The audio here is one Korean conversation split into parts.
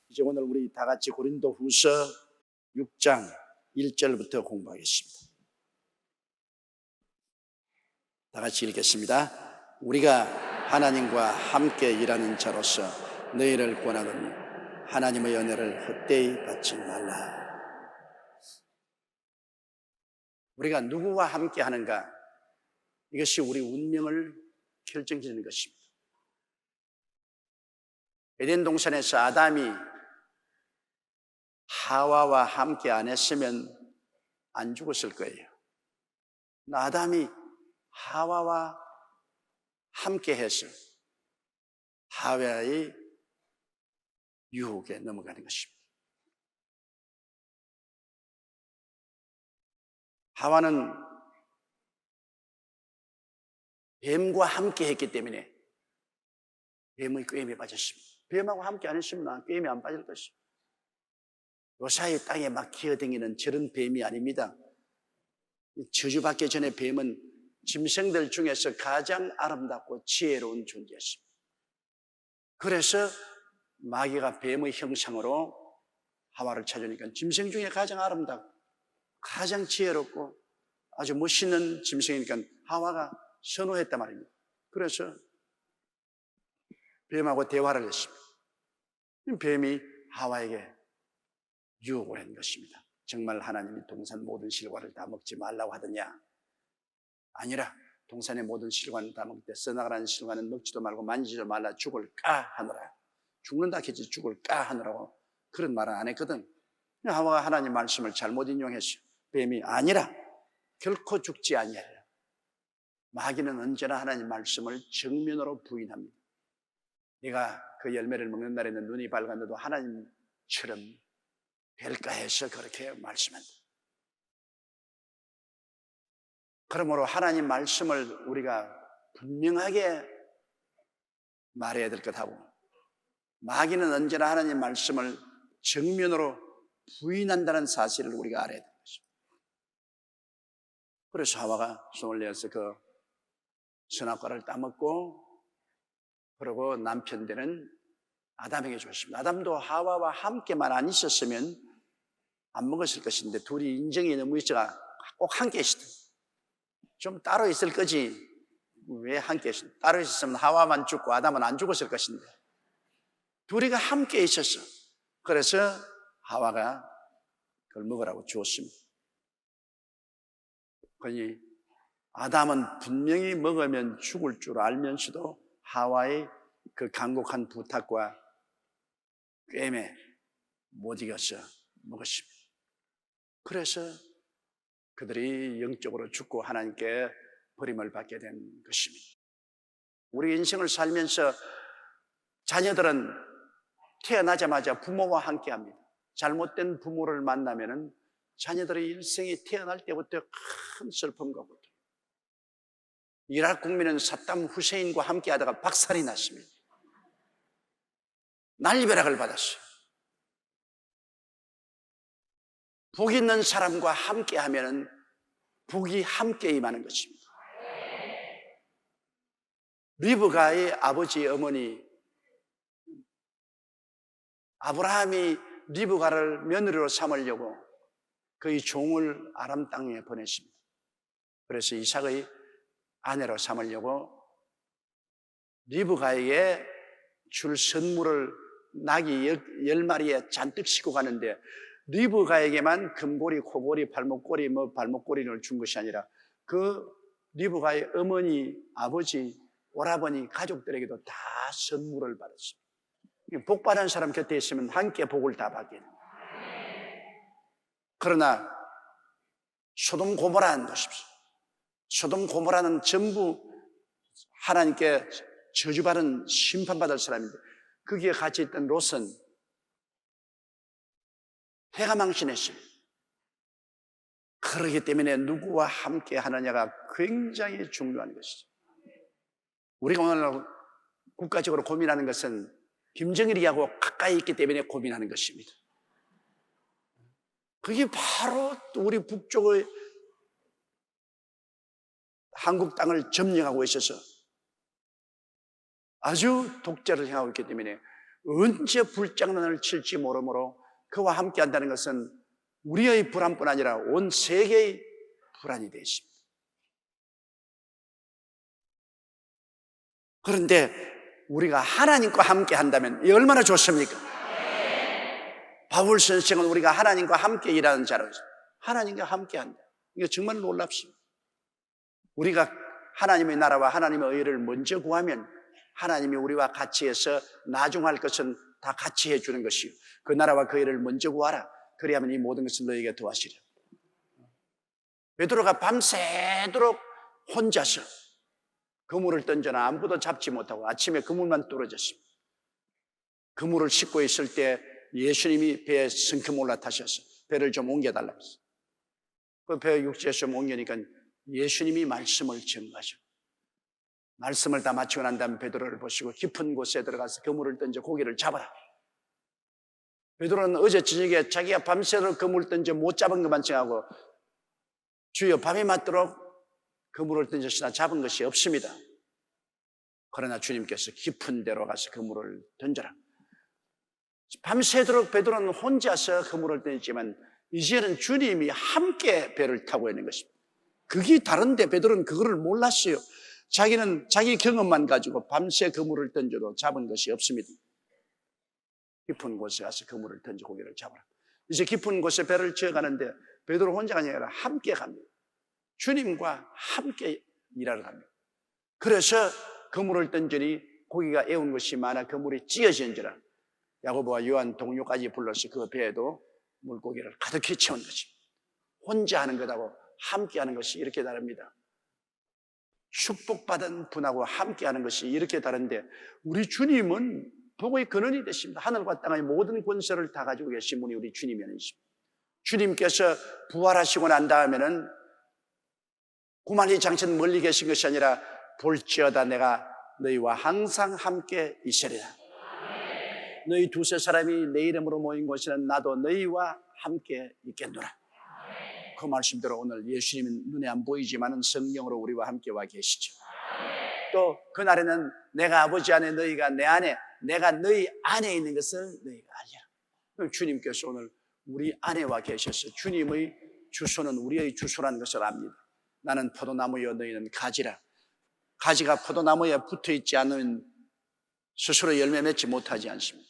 이제 오늘 우리 다 같이 고린도후서 6장 1절부터 공부하겠습니다. 다 같이 읽겠습니다. 우리가 하나님과 함께 일하는 자로서 너희를 권하노니 하나님의 은혜를 헛되이 받지 말라. 우리가 누구와 함께 하는가? 이것이 우리 운명을 결정짓는 것입니다. 에덴 동산에서 아담이 하와와 함께 안 했으면 안 죽었을 거예요. 아담이 하와와 함께 해서 하와의 유혹에 넘어가는 것입니다. 하와는 뱀과 함께 했기 때문에 뱀의 꾀임에 빠졌습니다. 뱀하고 함께 안 했으면 꾀임에 안 빠질 것입니다. 요사이 땅에 막 기어다니는 저런 뱀이 아닙니다. 저주받기 전에 뱀은 짐승들 중에서 가장 아름답고 지혜로운 존재였습니다. 그래서 마귀가 뱀의 형상으로 하와를 찾으니까 짐승 중에 가장 아름답고 가장 지혜롭고 아주 멋있는 짐승이니까 하와가 선호했단 말입니다. 그래서 뱀하고 대화를 했습니다. 뱀이 하와에게 유혹을 한 것입니다. 정말 하나님이 동산 모든 실과를 다 먹지 말라고 하더냐? 아니라 동산의 모든 실과는 다 먹되 써나가라는 실과는 먹지도 말고 만지지도 말라 죽을까 하노라. 죽는다 했지 죽을까 하노라고 그런 말은 안 했거든. 하와가 하나님 말씀을 잘못 인용했어요. 뱀이 아니라 결코 죽지 아니하리라. 마귀는 언제나 하나님 말씀을 정면으로 부인합니다. 네가 그 열매를 먹는 날에는 눈이 밝았는데도 하나님처럼 될까 해서 그렇게 말씀한다. 그러므로 하나님 말씀을 우리가 분명하게 말해야 될 것하고 마귀는 언제나 하나님 말씀을 정면으로 부인한다는 사실을 우리가 알아야 됩니다. 그래서 하와가 손을 내어서 그 선악과를 따먹고 그리고 남편 되는 아담에게 줬습니다. 아담도 하와와 함께만 안 있었으면 안 먹었을 것인데 둘이 인정이 너무 있어가 꼭 함께 있었다. 좀 따로 있을 거지 왜 함께 있었다. 따로 있었으면 하와만 죽고 아담은 안 죽었을 것인데 둘이가 함께 있었어. 그래서 하와가 그걸 먹으라고 주었습니다. 그러니 아담은 분명히 먹으면 죽을 줄 알면서도 하와의 그 간곡한 부탁과 꾀임에 못 이겨서 먹었습니다. 그래서 그들이 영적으로 죽고 하나님께 버림을 받게 된 것입니다. 우리 인생을 살면서 자녀들은 태어나자마자 부모와 함께 합니다. 잘못된 부모를 만나면은 자녀들의 일생이 태어날 때부터 큰 슬픔과 고통. 이라크 국민은 사담 후세인과 함께 하다가 박살이 났습니다. 난리벼락을 받았어요. 복 있는 사람과 함께 하면은 복이 함께 임하는 것입니다. 리브가의 아버지 어머니 아브라함이 리브가를 며느리로 삼으려고 그의 종을 아람 땅에 보냈습니다. 그래서 이삭의 아내로 삼으려고 리브가에게 줄 선물을 낙이 10마리에 잔뜩 싣고 가는데 리브가에게만 금고리, 코고리, 발목고리, 발목고리를 준 것이 아니라 그 리브가의 어머니, 아버지, 오라버니, 가족들에게도 다 선물을 받았습니다. 복 받은 사람 곁에 있으면 함께 복을 다 받게 됩니다. 그러나 소돔 고모라는 보십시오. 소돔 고모라는 전부 하나님께 저주받은 심판받을 사람인데 거기에 같이 있던 롯은 해가 망신했어요. 그렇기 때문에 누구와 함께 하느냐가 굉장히 중요한 것이죠. 우리가 오늘 국가적으로 고민하는 것은 김정일이하고 가까이 있기 때문에 고민하는 것입니다. 그게 바로 우리 북쪽의 한국 땅을 점령하고 있어서 아주 독재를 행하고 있기 때문에 언제 불장난을 칠지 모르므로 그와 함께 한다는 것은 우리의 불안뿐 아니라 온 세계의 불안이 되어 있습니다. 그런데 우리가 하나님과 함께 한다면 이 얼마나 좋습니까? 바울 선생은 우리가 하나님과 함께 일하는 자로서 하나님과 함께 한다. 이거 정말 놀랍습니다. 우리가 하나님의 나라와 하나님의 의를 먼저 구하면 하나님이 우리와 같이 해서 나중할 것은 다 같이 해주는 것이요, 그 나라와 그 의를 먼저 구하라. 그리하면 이 모든 것을 너에게 도와주리라. 베드로가 밤새도록 혼자서 그물을 던져나 아무것도 잡지 못하고 아침에 그물만 떨어졌습니다. 그물을 싣고 있을 때 예수님이 배에 성큼 올라타셔서 배를 좀 옮겨달라고 했어요. 그 배 육지에서 좀 옮기니까 예수님이 말씀을 전가하시고, 말씀을 다 마치고 난 다음에 베드로를 보시고 깊은 곳에 들어가서 그물을 던져 고기를 잡아라. 베드로는 어제 저녁에 자기가 밤새도록 그물을 던져 못 잡은 것만 생각하고 주여 밤이 맞도록 그물을 던졌으나 잡은 것이 없습니다. 그러나 주님께서 깊은 데로 가서 그물을 던져라. 밤새도록 베드로는 혼자서 그물을 던졌지만 이제는 주님이 함께 배를 타고 있는 것입니다. 그게 다른데 베드로는 그거를 몰랐어요. 자기는 자기 경험만 가지고 밤새 그물을 던져도 잡은 것이 없습니다. 깊은 곳에 가서 그물을 던져 고기를 잡아라. 이제 깊은 곳에 배를 지어가는데 베드로 혼자가 아니라 함께 갑니다. 주님과 함께 일하러 갑니다. 그래서 그물을 던지니 고기가 애운 것이 많아 그물이 찢어진지라 야고보와 요한 동료까지 불러서 그 배에도 물고기를 가득히 채운 것입니다. 혼자 하는 것하고 함께 하는 것이 이렇게 다릅니다. 축복받은 분하고 함께 하는 것이 이렇게 다른데 우리 주님은 복의 근원이 되십니다. 하늘과 땅의 모든 권세를 다 가지고 계신 분이 우리 주님이 아니십니다. 주님께서 부활하시고 난 다음에는 구만리 장천 멀리 계신 것이 아니라 볼지어다 내가 너희와 항상 함께 있으리라. 너희 두세 사람이 내 이름으로 모인 곳에는 나도 너희와 함께 있겠노라. 그 말씀대로 오늘 예수님은 눈에 안 보이지만 성령으로 우리와 함께 와 계시죠. 또 그날에는 내가 아버지 안에 너희가 내 안에 내가 너희 안에 있는 것을 너희가 알리라. 주님께서 오늘 우리 안에 와 계셔서 주님의 주소는 우리의 주소라는 것을 압니다. 나는 포도나무여 너희는 가지라. 가지가 포도나무에 붙어있지 않으면 스스로 열매 맺지 못하지 않습니다.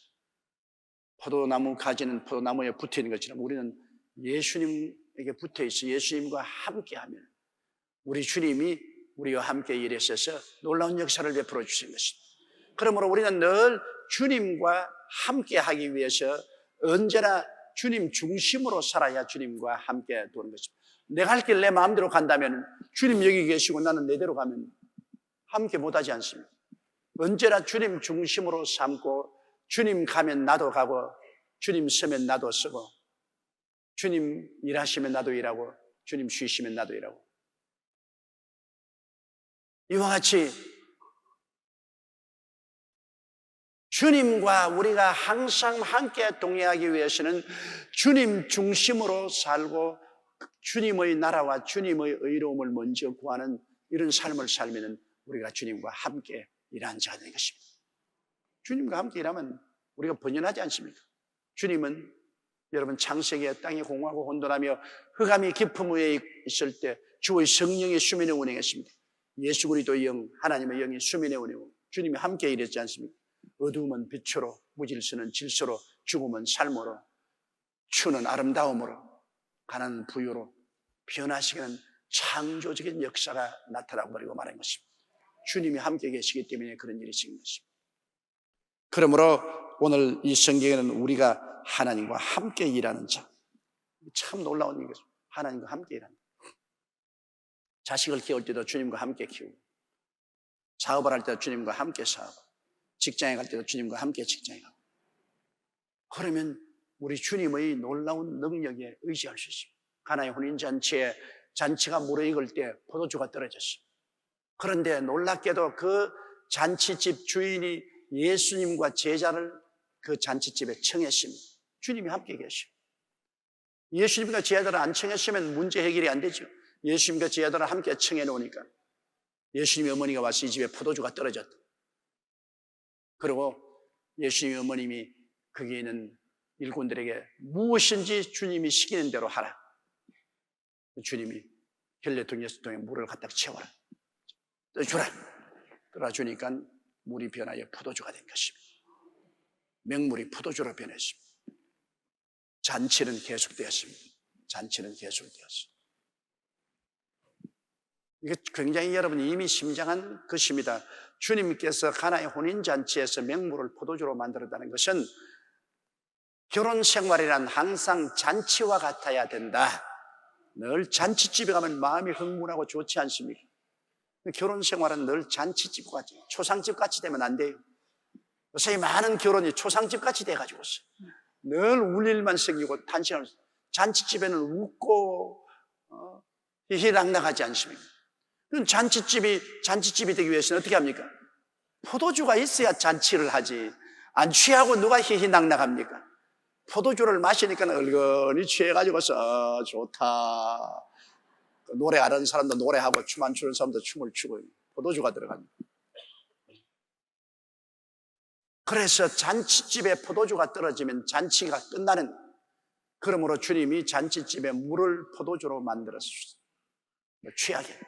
포도나무 가지는 포도나무에 붙어있는 것처럼 우리는 예수님에게 붙어있어 예수님과 함께하면 우리 주님이 우리와 함께 일하셔서 놀라운 역사를 베풀어 주신 것입니다. 그러므로 우리는 늘 주님과 함께하기 위해서 언제나 주님 중심으로 살아야 주님과 함께 도는 것입니다. 내가 할 길 내 마음대로 간다면 주님 여기 계시고 나는 내대로 가면 함께 못하지 않습니다. 언제나 주님 중심으로 삼고 주님 가면 나도 가고 주님 서면 나도 서고 주님 일하시면 나도 일하고 주님 쉬시면 나도 일하고 이와 같이 주님과 우리가 항상 함께 동행하기 위해서는 주님 중심으로 살고 주님의 나라와 주님의 의로움을 먼저 구하는 이런 삶을 살면 우리가 주님과 함께 일하는 자가 되는 것입니다. 주님과 함께 일하면 우리가 번연하지 않습니까? 주님은 여러분 창세기에 땅이 공허하고 혼돈하며 흑암이 깊음 위에 있을 때 주의 성령이 수면에 운행했습니다. 예수 그리스도의 영, 하나님의 영이 수면에 운행하고 주님이 함께 일했지 않습니까? 어두움은 빛으로, 무질서는 질서로, 죽음은 삶으로, 추는 아름다움으로, 가난은 부유로 변화시키는 창조적인 역사가 나타나고 버리고 말한 것입니다. 주님이 함께 계시기 때문에 그런 일이 생긴 것입니다. 그러므로 오늘 이 성경에는 우리가 하나님과 함께 일하는 자, 참 놀라운 일이죠. 하나님과 함께 일하는 자. 자식을 키울 때도 주님과 함께 키우고, 사업을 할 때도 주님과 함께 사업하고, 직장에 갈 때도 주님과 함께 직장에 가고. 그러면 우리 주님의 놀라운 능력에 의지할 수 있습니다. 가나의 혼인잔치에 잔치가 무르익을 때 포도주가 떨어졌어요. 그런데 놀랍게도 그 잔치집 주인이 예수님과 제자를 그 잔치집에 청했습니다. 주님이 함께 계시고 예수님과 제자들을 안 청했으면 문제 해결이 안 되죠. 예수님과 제자들을 함께 청해 놓으니까 예수님의 어머니가 와서 이 집에 포도주가 떨어졌다. 그리고 예수님의 어머님이 거기에 있는 일꾼들에게 무엇인지 주님이 시키는 대로 하라. 주님이 혈레통 6통에 물을 갖다 채워라. 떠주라. 떠주니까 물이 변하여 포도주가 된 것입니다. 맹물이 포도주로 변했습니다. 잔치는 계속되었습니다. 잔치는 계속되었습니다. 이게 굉장히 여러분 이미 심장한 것입니다. 주님께서 가나의 혼인잔치에서 맹물을 포도주로 만들었다는 것은 결혼 생활이란 항상 잔치와 같아야 된다. 늘 잔치집에 가면 마음이 흥분하고 좋지 않습니까? 결혼 생활은 늘 잔치집 같이, 초상집 같이 되면 안 돼요. 요새 많은 결혼이 초상집 같이 돼가지고 있어요. 늘 울 일만 생기고 탄식하는, 잔치집에는 웃고 희희낙낙하지 않습니까? 그럼 잔치집이 되기 위해서는 어떻게 합니까? 포도주가 있어야 잔치를 하지. 안 취하고 누가 희희낙낙합니까? 포도주를 마시니까 얼건히 취해가지고서 좋다. 노래 안 하는 사람도 노래하고 춤 안 추는 사람도 춤을 추고 포도주가 들어갑니다. 그래서 잔치집에 포도주가 떨어지면 잔치가 끝나는, 그러므로 주님이 잔치집에 물을 포도주로 만들었습니다. 취하게.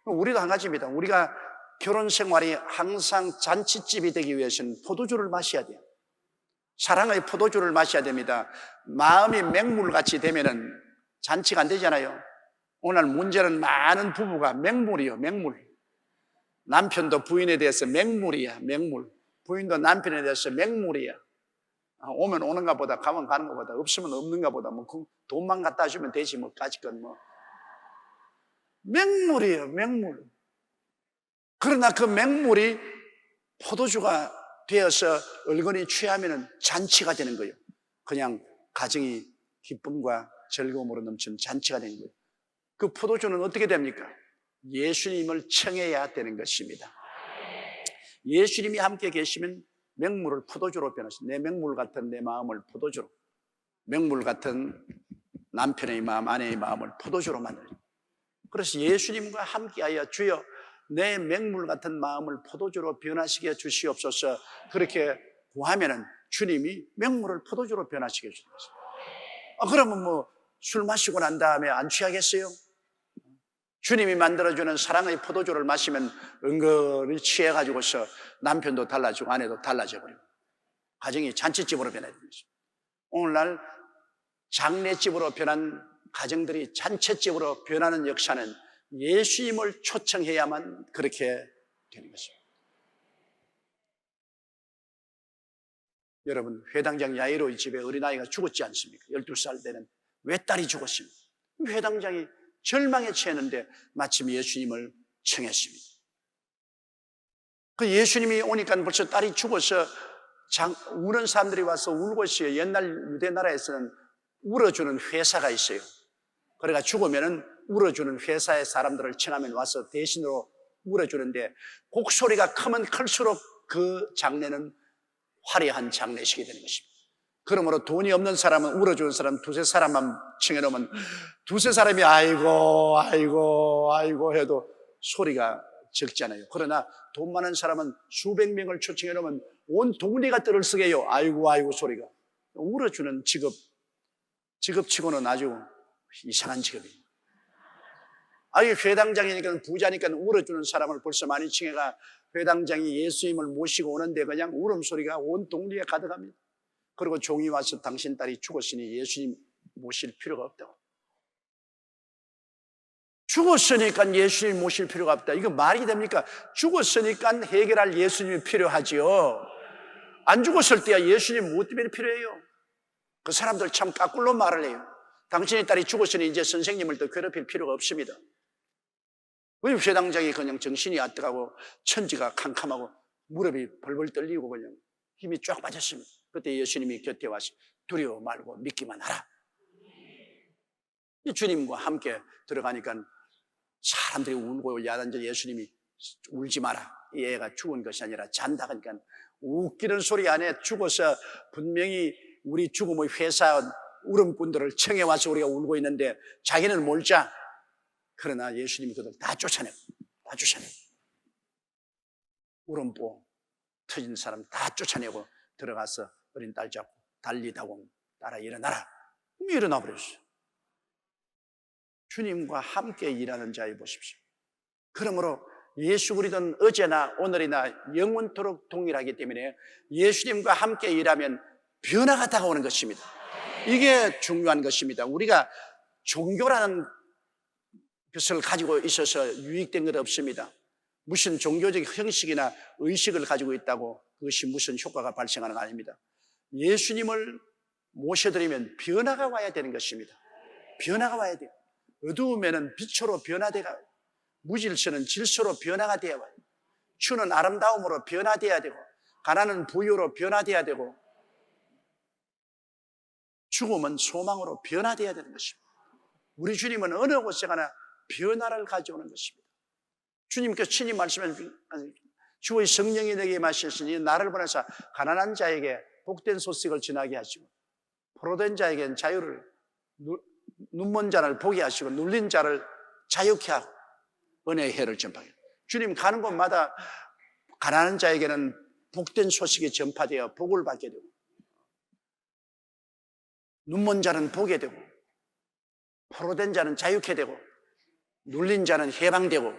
우리도 한 가지입니다. 우리가 결혼 생활이 항상 잔치집이 되기 위해서는 포도주를 마셔야 돼요. 사랑의 포도주를 마셔야 됩니다. 마음이 맹물같이 되면은 잔치가 안 되잖아요. 오늘 문제는 많은 부부가 맹물이요, 맹물. 남편도 부인에 대해서 맹물이야, 맹물. 부인도 남편에 대해서 맹물이야. 오면 오는가 보다, 가면 가는 것 보다, 없으면 없는가 보다, 뭐 돈만 갖다 주면 되지, 뭐 까짓건 뭐. 맹물이에요, 맹물. 그러나 그 맹물이 포도주가 되어서 얼건히 취하면 잔치가 되는 거예요. 그냥 가정이 기쁨과 즐거움으로 넘치는 잔치가 되는 거예요. 그 포도주는 어떻게 됩니까? 예수님을 청해야 되는 것입니다. 예수님이 함께 계시면 맹물을 포도주로 변하십니다. 내 맹물 같은 내 마음을 포도주로, 맹물 같은 남편의 마음, 아내의 마음을 포도주로 만들죠. 그래서 예수님과 함께하여 주여 내 맹물 같은 마음을 포도주로 변화시켜 주시옵소서, 그렇게 구하면은 주님이 맹물을 포도주로 변화시켜 주는 것입니다. 그러면 뭐 술 마시고 난 다음에 안 취하겠어요? 주님이 만들어주는 사랑의 포도주를 마시면 은근히 취해가지고서 남편도 달라지고 아내도 달라져 버리고 가정이 잔치집으로 변해야 됩니다. 오늘날 장례집으로 변한 가정들이 잔치집으로 변하는 역사는 예수님을 초청해야만 그렇게 되는 것입니다. 여러분, 회당장 야이로의 집에 어린아이가 죽었지 않습니까? 12살 되는 외딸이 죽었습니다. 회당장이 절망에 처했는데 마침 예수님을 청했습니다. 그 예수님이 오니까 벌써 딸이 죽어서 우는 사람들이 와서 울고 있어요. 옛날 유대 나라에서는 울어주는 회사가 있어요. 그러니까 죽으면은 울어주는 회사의 사람들을 청하면 와서 대신으로 울어주는데 곡소리가 크면 클수록 그 장례는 화려한 장례식이 되는 것입니다. 그러므로 돈이 없는 사람은 울어주는 사람 두세 사람만 청해놓으면 두세 사람이 아이고 아이고 아이고 해도 소리가 적잖아요. 그러나 돈 많은 사람은 수백 명을 초청해놓으면 온 동네가 떠들썩해요. 아이고 아이고 소리가. 울어주는 직업치고는 아주 이상한 직업이에요. 회당장이니까 부자니까 울어주는 사람을 벌써 많이 칭해가 회당장이 예수님을 모시고 오는데 그냥 울음소리가 온 동네에 가득합니다. 그리고 종이 와서 당신 딸이 죽었으니 예수님 모실 필요가 없다고. 죽었으니까 예수님 모실 필요가 없다. 이거 말이 됩니까? 죽었으니까 해결할 예수님이 필요하지요. 안 죽었을 때야 예수님 무엇 때문에 필요해요? 그 사람들 참 까꿀로 말을 해요. 당신의 딸이 죽었으니 이제 선생님을 더 괴롭힐 필요가 없습니다. 왜 회당장이 그냥 정신이 아득하고 천지가 캄캄하고 무릎이 벌벌 떨리고 그냥 힘이 쫙 빠졌습니다. 그때 예수님이 곁에 와서 두려워 말고 믿기만 하라. 주님과 함께 들어가니까 사람들이 울고 야단져 예수님이 울지 마라. 이 애가 죽은 것이 아니라 잔다 하니까 웃기는 소리 안에 죽어서 분명히 우리 죽음의 회사 울음꾼들을 청해와서 우리가 울고 있는데 자기는 몰자. 그러나 예수님이 그들 다 쫓아내고 울음보 터진 사람 다 쫓아내고 들어가서 어린 딸 잡고 달리다고 따라 일어나라. 일어나 버렸어요. 주님과 함께 일하는 자여 보십시오. 그러므로 예수 그리스도는 어제나 오늘이나 영원토록 동일하기 때문에 예수님과 함께 일하면 변화가 다가오는 것입니다. 이게 중요한 것입니다. 우리가 종교라는 것을 가지고 있어서 유익된 것 없습니다. 무슨 종교적 형식이나 의식을 가지고 있다고 그것이 무슨 효과가 발생하는 거 아닙니다. 예수님을 모셔드리면 변화가 와야 되는 것입니다. 변화가 와야 돼요. 어두우면 빛으로 변화되가, 무질서는 질서로 변화가 되어야 와요. 추는 아름다움으로 변화되어야 되고, 가난은 부유로 변화되어야 되고, 죽음은 소망으로 변화되어야 되는 것입니다. 우리 주님은 어느 곳에 가나 변화를 가져오는 것입니다. 주님께서 친히 말씀하신 주의 성령이 내게 마셨으니 나를 보내사 가난한 자에게 복된 소식을 전하게 하시고 포로된 자에게는 자유를, 눈먼 자를 보게 하시고 눌린 자를 자유케 하고 은혜의 해를 전파하게. 주님 가는 곳마다 가난한 자에게는 복된 소식이 전파되어 복을 받게 되고 눈먼 자는 보게 되고 포로된 자는 자유케 되고 눌린 자는 해방되고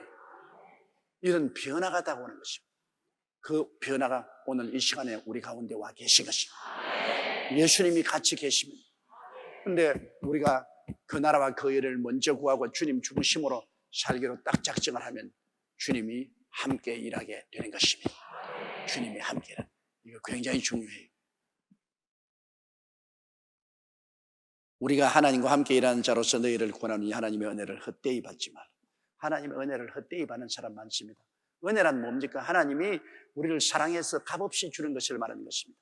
이런 변화가 다가오는 것입니다. 그 변화가 오늘 이 시간에 우리 가운데 와 계신 것입니다. 예수님이 같이 계시면. 그런데 우리가 그 나라와 그 일을 먼저 구하고 주님 중심으로 살기로 딱 작정을 하면 주님이 함께 일하게 되는 것입니다. 주님이 함께 일하는. 이거 굉장히 중요해요. 우리가 하나님과 함께 일하는 자로서 너희를 권하노니 하나님의 은혜를 헛되이 받지 말라. 하나님의 은혜를 헛되이 받는 사람 많습니다. 은혜란 뭡니까? 하나님이 우리를 사랑해서 값없이 주는 것을 말하는 것입니다.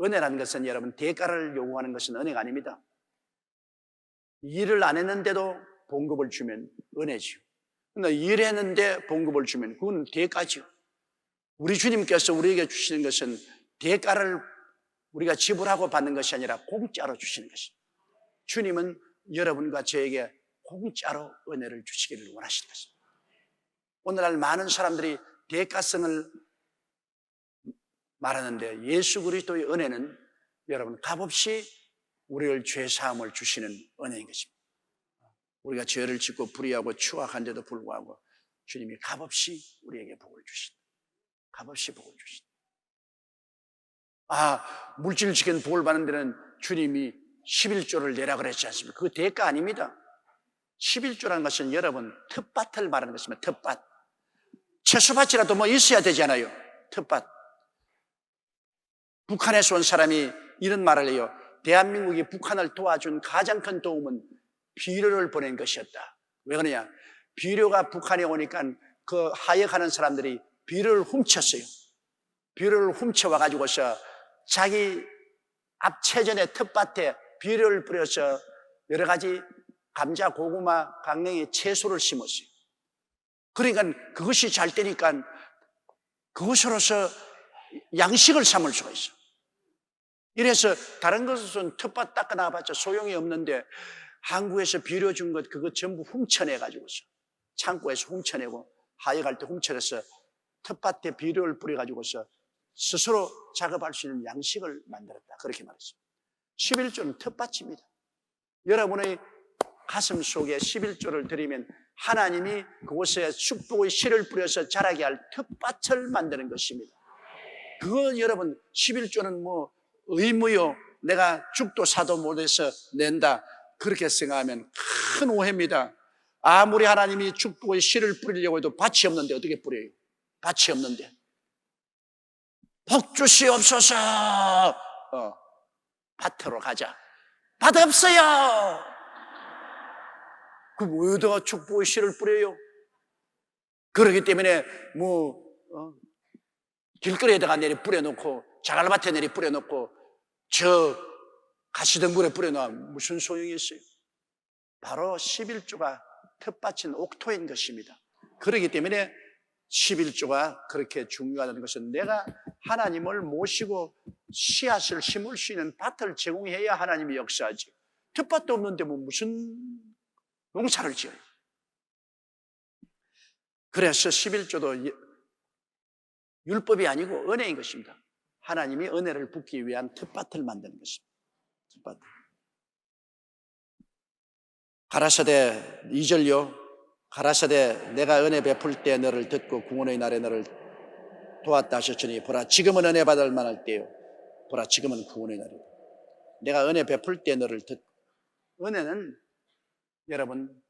은혜라는 것은 여러분 대가를 요구하는 것은 은혜가 아닙니다. 일을 안 했는데도 봉급을 주면 은혜지요. 그러나 일했는데 봉급을 주면 그건 대가지요. 우리 주님께서 우리에게 주시는 것은 대가를 우리가 지불하고 받는 것이 아니라 공짜로 주시는 것입니다. 주님은 여러분과 저에게 공짜로 은혜를 주시기를 원하시는 것입니다. 오늘날 많은 사람들이 대가성을 말하는데 예수 그리스도의 은혜는 여러분 값없이 우리를 죄사함을 주시는 은혜인 것입니다. 우리가 죄를 짓고 불의하고 추악한데도 불구하고 주님이 값없이 우리에게 복을 주신다. 값없이 복을 주신다. 물질적인 복을 받는 데는 주님이 11조를 내라 그랬지 않습니까? 그 대가 아닙니다. 11조라는 것은 여러분 텃밭을 말하는 것입니다. 텃밭. 채소밭이라도 뭐 있어야 되잖아요. 텃밭. 북한에서 온 사람이 이런 말을 해요. 대한민국이 북한을 도와준 가장 큰 도움은 비료를 보낸 것이었다. 왜 그러냐? 비료가 북한에 오니까 그 하역하는 사람들이 비료를 훔쳤어요. 비료를 훔쳐와가지고서 자기 앞체전의 텃밭에 비료를 뿌려서 여러 가지 감자, 고구마, 강냉이, 채소를 심었어요. 그러니까 그것이 잘 되니까 그것으로서 양식을 삼을 수가 있어. 이래서 다른 것은 텃밭 닦아 나가봤자 소용이 없는데 한국에서 비료 준 것 그거 전부 훔쳐내가지고서 창고에서 훔쳐내고 하역할 때 훔쳐내서 텃밭에 비료를 뿌려가지고서 스스로 작업할 수 있는 양식을 만들었다. 그렇게 말했습니다. 11조는 텃밭입니다. 여러분의 가슴 속에 11조를 드리면 하나님이 그곳에 축복의 씨를 뿌려서 자라게 할 텃밭을 만드는 것입니다. 그거 여러분 11조는 뭐 의무요 내가 죽도 사도 못해서 낸다 그렇게 생각하면 큰 오해입니다. 아무리 하나님이 축복의 씨를 뿌리려고 해도 밭이 없는데 어떻게 뿌려요? 밭이 없는데 복 주시옵소서. 밭으로 가자. 밭 없어요. 그럼 어디다가 축복의 씨를 뿌려요? 그렇기 때문에 길거리에다가 내리 뿌려놓고 자갈밭에 내리 뿌려놓고 저 가시덤불에 뿌려놓으면 무슨 소용이 있어요? 바로 11조가 텃밭인 옥토인 것입니다. 그렇기 때문에 11조가 그렇게 중요하다는 것은 내가 하나님을 모시고 씨앗을 심을 수 있는 밭을 제공해야 하나님이 역사하지. 텃밭도 없는데 뭐 무슨 농사를 지어요? 그래서 11조도 율법이 아니고 은혜인 것입니다. 하나님이 은혜를 붓기 위한 텃밭을 만드는 것입니다. 텃밭. 가라사대 2절요. 가라사대 내가 은혜 베풀 때 너를 듣고 구원의 날에 너를 도왔다 하셨으니 보라 지금은 은혜 받을 만할 때요. 보라 지금은 구원의 날이다. 내가 은혜 베풀 때 너를 듣고. 은혜는 여러분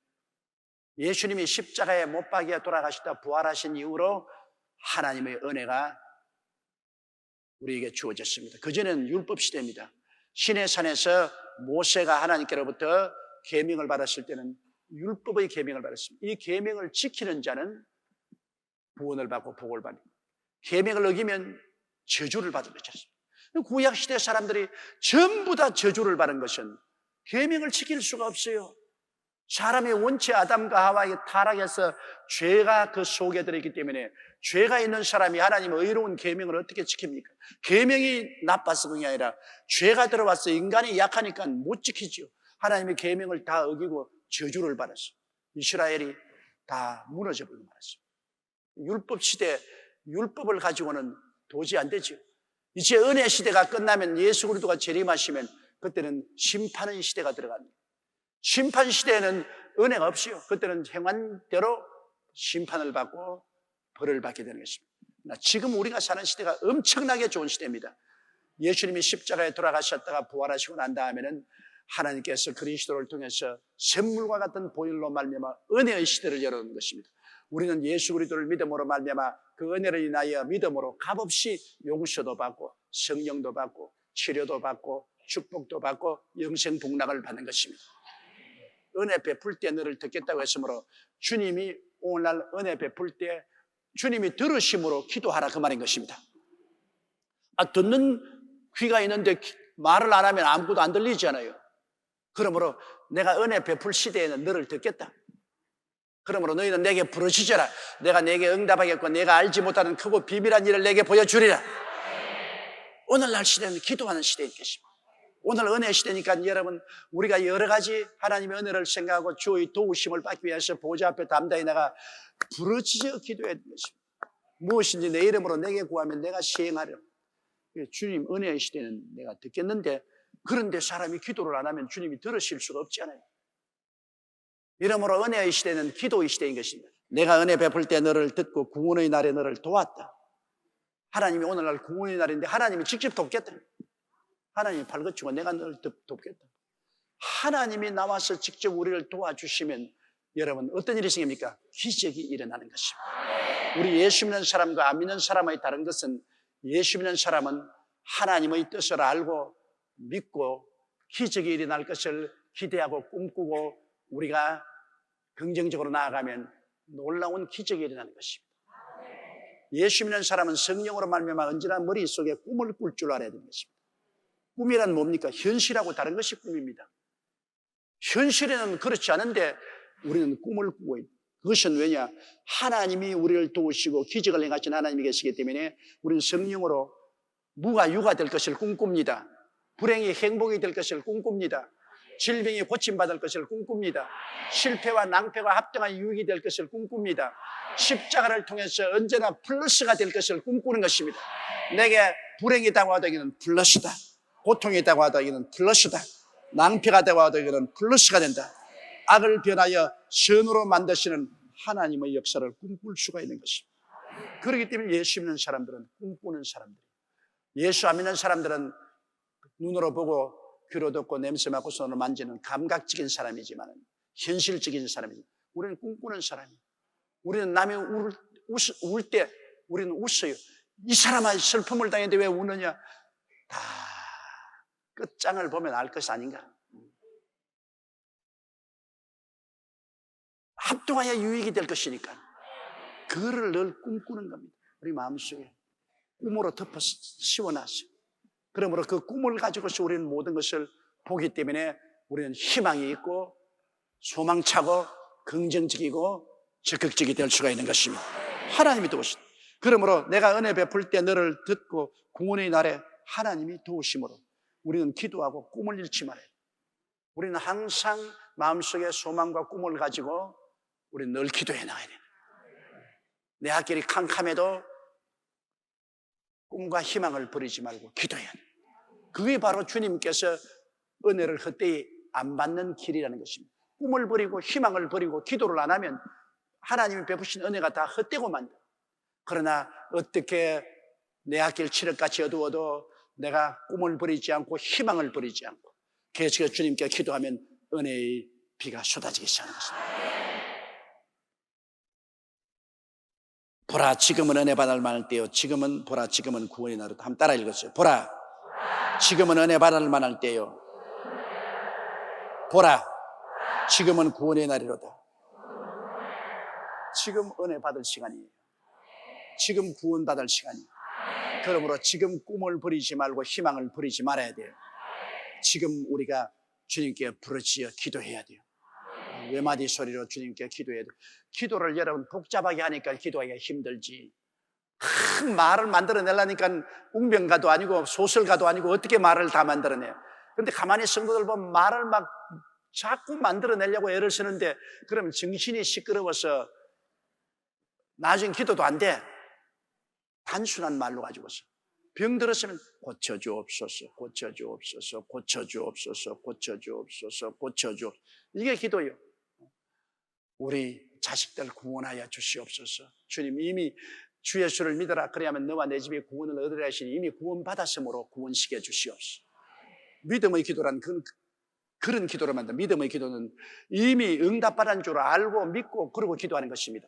예수님이 십자가에 못 박여 돌아가시다 부활하신 이후로 하나님의 은혜가 우리에게 주어졌습니다. 그전에는 율법 시대입니다. 시내산에서 모세가 하나님께로부터 계명을 받았을 때는 율법의 계명을 받았습니다. 이 계명을 지키는 자는 구원을 받고 복을 받는, 계명을 어기면 저주를 받은 것이었습니다. 구약 시대 사람들이 전부 다 저주를 받은 것은 계명을 지킬 수가 없어요. 사람의 원체 아담과 하와의 타락에서 죄가 그 속에 들어있기 때문에 죄가 있는 사람이 하나님의 의로운 계명을 어떻게 지킵니까? 계명이 나빠서 그게 아니라 죄가 들어와서 인간이 약하니까 못 지키죠. 하나님의 계명을 다 어기고 저주를 받았어요. 이스라엘이 다 무너져버리고 말았어요. 율법 시대, 율법을 가지고는 도저히 안 되죠. 이제 은혜 시대가 끝나면 예수 그리스도가 재림하시면 그때는 심판의 시대가 들어갑니다. 심판 시대에는 은혜가 없어요. 그때는 행한 대로 심판을 받고 벌을 받게 되는 것입니다. 지금 우리가 사는 시대가 엄청나게 좋은 시대입니다. 예수님이 십자가에 돌아가셨다가 부활하시고 난 다음에는 하나님께서 그리스도를 통해서 샘물과 같은 보혈로 말미암아 은혜의 시대를 열어놓은 것입니다. 우리는 예수 그리스도를 믿음으로 말미암아 그 은혜를 인하여 믿음으로 값없이 용서도 받고 성령도 받고 치료도 받고 축복도 받고 영생 복락을 받는 것입니다. 은혜 베풀 때 너를 듣겠다고 했으므로 주님이 오늘날 은혜 베풀 때 주님이 들으심으로 기도하라 그 말인 것입니다. 듣는 귀가 있는데 말을 안 하면 아무것도 안 들리잖아요. 그러므로 내가 은혜 베풀 시대에는 너를 듣겠다. 그러므로 너희는 내게 부르짖어라. 내가 내게 응답하겠고 내가 알지 못하는 크고 비밀한 일을 내게 보여주리라. 오늘날 시대는 기도하는 시대인 것입니다. 오늘 은혜 시대니까 여러분 우리가 여러 가지 하나님의 은혜를 생각하고 주의 도우심을 받기 위해서 보좌 앞에 담대히 나가 부르짖어 기도해야 되는 것입니다. 무엇인지 내 이름으로 내게 구하면 내가 시행하려. 주님 은혜의 시대는 내가 듣겠는데 그런데 사람이 기도를 안 하면 주님이 들으실 수가 없잖아요. 이러므로 은혜의 시대는 기도의 시대인 것입니다. 내가 은혜 베풀 때 너를 듣고 구원의 날에 너를 도왔다. 하나님이 오늘날 구원의 날인데 하나님이 직접 돕겠다. 하나님이 발그치고 내가 너를 돕겠다. 하나님이 나와서 직접 우리를 도와주시면 여러분 어떤 일이 생깁니까? 기적이 일어나는 것입니다. 우리 예수 믿는 사람과 안 믿는 사람의 다른 것은 예수 믿는 사람은 하나님의 뜻을 알고 믿고 기적이 일어날 것을 기대하고 꿈꾸고 우리가 긍정적으로 나아가면 놀라운 기적이 일어나는 것입니다. 예수 믿는 사람은 성령으로 말미암아 언제나 머릿속에 꿈을 꿀 줄 알아야 되는 것입니다. 꿈이란 뭡니까? 현실하고 다른 것이 꿈입니다. 현실에는 그렇지 않은데 우리는 꿈을 꾸고 있다. 그것은 왜냐? 하나님이 우리를 도우시고 기적을 행하신 하나님이 계시기 때문에 우리는 성령으로 무가 유가 될 것을 꿈꿉니다. 불행이 행복이 될 것을 꿈꿉니다. 질병이 고침받을 것을 꿈꿉니다. 실패와 낭패가 합당한 유익이 될 것을 꿈꿉니다. 십자가를 통해서 언제나 플러스가 될 것을 꿈꾸는 것입니다. 내게 불행이 있다고 하다기는 플러스다. 고통이 있다고 하다기는 플러스다. 낭패가 있다고 하다기는 플러스가 된다. 악을 변하여 선으로 만드시는 하나님의 역사를 꿈꿀 수가 있는 것입니다. 그렇기 때문에 예수 믿는 사람들은 꿈꾸는 사람들이에요. 예수 안 믿는 사람들은 눈으로 보고 귀로 듣고 냄새 맡고 손으로 만지는 감각적인 사람이지만 현실적인 사람이지. 우리는 꿈꾸는 사람이에요. 우리는 남이 울 때 우리는 웃어요. 이 사람아 슬픔을 당했는데 왜 우느냐? 다 끝장을 보면 알 것이 아닌가? 합동하여 유익이 될 것이니까 그거를 늘 꿈꾸는 겁니다. 우리 마음속에 꿈으로 덮어 씌워놨어요. 그러므로 그 꿈을 가지고서 우리는 모든 것을 보기 때문에 우리는 희망이 있고 소망차고 긍정적이고 적극적이 될 수가 있는 것입니다. 하나님이 도우십니다. 그러므로 내가 은혜 베풀 때 너를 듣고 구원의 날에 하나님이 도우심으로 우리는 기도하고 꿈을 잃지 말아요. 우리는 항상 마음속에 소망과 꿈을 가지고 우리는 늘 기도해 나가야 돼요. 내 앞길이 캄캄해도 꿈과 희망을 버리지 말고 기도해야 돼. 그게 바로 주님께서 은혜를 헛되이 안 받는 길이라는 것입니다. 꿈을 버리고 희망을 버리고 기도를 안 하면 하나님이 베푸신 은혜가 다 헛되고만. 그러나 어떻게 내 앞길 칠흑같이 어두워도 내가 꿈을 버리지 않고 희망을 버리지 않고 계속해서 주님께 기도하면 은혜의 비가 쏟아지기 시작하는 것입니다. 보라, 지금은 은혜 받을 만할 때요. 지금은 보라, 지금은 구원의 날이다. 한번 따라 읽었어요. 보라, 지금은 은혜 받을 만할 때요. 보라, 지금은 구원의 날이로다. 지금 은혜 받을 시간이에요. 지금 구원 받을 시간이에요. 그러므로 지금 꿈을 버리지 말고 희망을 버리지 말아야 돼요. 지금 우리가 주님께 부르짖어 기도해야 돼요. 외마디 소리로 주님께 기도해야 돼요. 기도를 여러분 복잡하게 하니까 기도하기가 힘들지. 큰 말을 만들어내려니까 웅변가도 아니고 소설가도 아니고 어떻게 말을 다 만들어내요. 그런데 가만히 성도들 보면 말을 막 자꾸 만들어내려고 애를 쓰는데 그러면 정신이 시끄러워서 나중에 기도도 안 돼. 단순한 말로 가지고서 병 들었으면 고쳐주옵소서, 고쳐주옵소서, 고쳐주옵소서, 고쳐주옵소서, 고쳐주옵소서. 이게 기도예요. 우리 자식들 구원하여 주시옵소서. 주님, 이미 주 예수를 믿어라. 그래야만 너와 내 집에 구원을 얻으라 하시니 이미 구원받았으므로 구원시켜 주시옵소서. 믿음의 기도란 그런 기도를 만든다. 믿음의 기도는 이미 응답받은 줄 알고 믿고 그러고 기도하는 것입니다.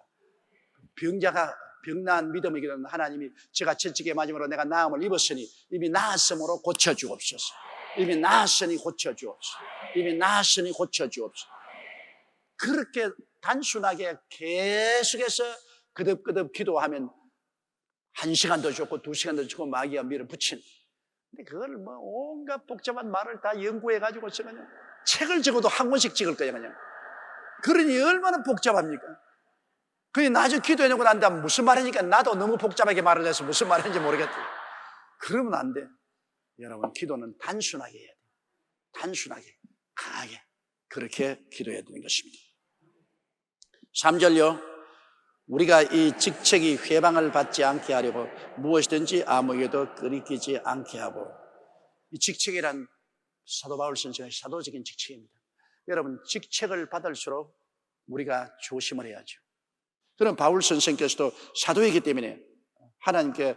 병자가 병난 믿음의 기도는 하나님이 제가 채찍에 맞음으로 내가 나음을 입었으니 이미 나았으므로 고쳐주옵소서. 이미 나았으니 고쳐주옵소서. 이미 나았으니 고쳐주옵소서. 그렇게 단순하게 계속해서 그득그득 기도하면 1시간도 좋고 2시간도 좋고 마귀가 밀어붙인. 근데 그걸 뭐 온갖 복잡한 말을 다 연구해가지고 그냥 책을 적어도 한 권씩 찍을 거야 그냥. 그러니 얼마나 복잡합니까? 그게 나중에 기도해놓고 난 다음에 무슨 말이니까 나도 너무 복잡하게 말을 해서 무슨 말인지 모르겠다. 그러면 안 돼. 여러분, 기도는 단순하게 해야 돼. 단순하게, 강하게 그렇게 기도해야 되는 것입니다. 3절요. 우리가 이 직책이 회방을 받지 않게 하려고 무엇이든지 아무에게도 끄리끼지 않게 하고. 이 직책이란 사도 바울 선생의 사도적인 직책입니다. 여러분, 직책을 받을수록 우리가 조심을 해야죠. 그럼 바울 선생께서도 사도이기 때문에 하나님께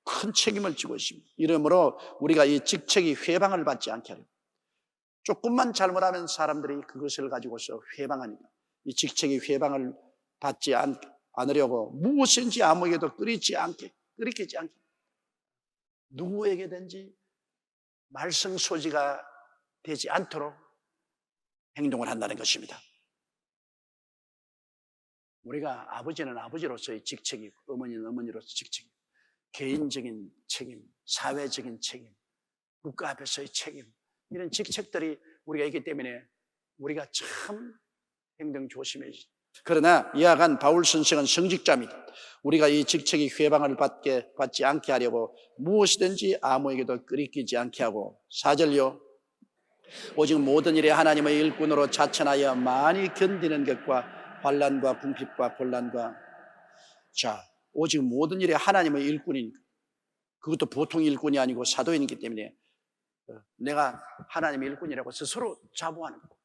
큰 책임을 지고 있습니다. 이러므로 우리가 이 직책이 회방을 받지 않게 하려고. 조금만 잘못하면 사람들이 그것을 가지고서 회방하니까 이 직책이 회방을 받지 않으려고 무엇인지 아무에게도 끄리끼지 않게 누구에게든지 말썽 소지가 되지 않도록 행동을 한다는 것입니다. 우리가 아버지는 아버지로서의 직책이고 어머니는 어머니로서의 직책, 개인적인 책임, 사회적인 책임, 국가 앞에서의 책임, 이런 직책들이 우리가 있기 때문에 우리가 참 행동 조심해야지. 그러나 이하간 바울 선생은 성직자입니다. 우리가 이 직책이 회방을 받지 않게 하려고 무엇이든지 아무에게도 끄리끼지 않게 하고. 4절요. 오직 모든 일에 하나님의 일꾼으로 자천하여 많이 견디는 것과 환난과 궁핍과 곤란과. 자, 오직 모든 일에 하나님의 일꾼이니까. 그것도 보통 일꾼이 아니고 사도인이기 때문에 내가 하나님의 일꾼이라고 스스로 자부하는 거.